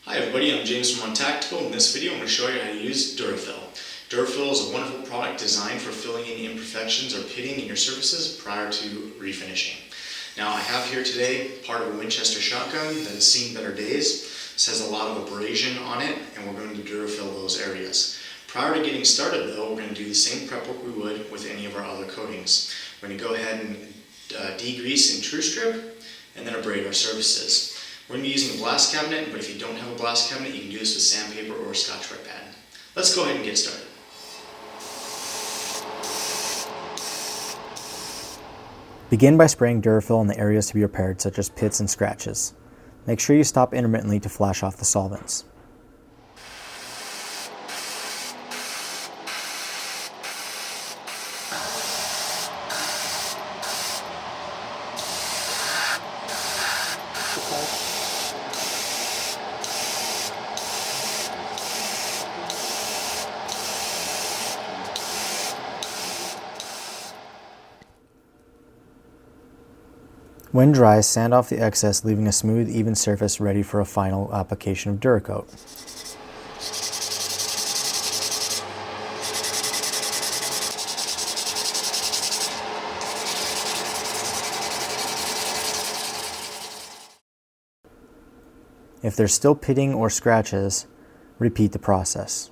Hi everybody, I'm James from Montactical. In this video I'm going to show you how to use DuraFil. DuraFil is a wonderful product designed for filling in imperfections or pitting in your surfaces prior to refinishing. Now I have here today part of a Winchester shotgun that has seen better days. This has a lot of abrasion on it and we're going to DuraFil those areas. Prior to getting started though, we're going to do the same prep work we would with any of our other coatings. We're going to go ahead and degrease and true strip and then abrade our surfaces. We're going to be using a blast cabinet, but if you don't have a blast cabinet, you can do this with sandpaper or a Scotch-Brite pad. Let's go ahead and get started. Begin by spraying DuraFil on the areas to be repaired, such as pits and scratches. Make sure you stop intermittently to flash off the solvents. When dry, sand off the excess, leaving a smooth, even surface ready for a final application of DuraCoat. If there's still pitting or scratches, repeat the process.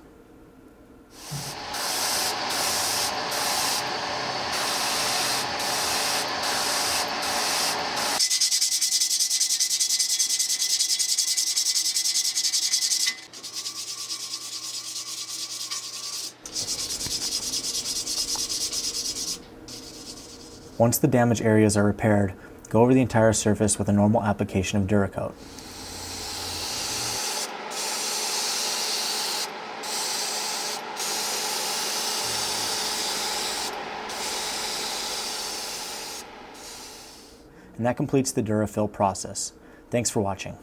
Once the damaged areas are repaired, go over the entire surface with a normal application of DuraCoat. And that completes the DuraFil process. Thanks for watching.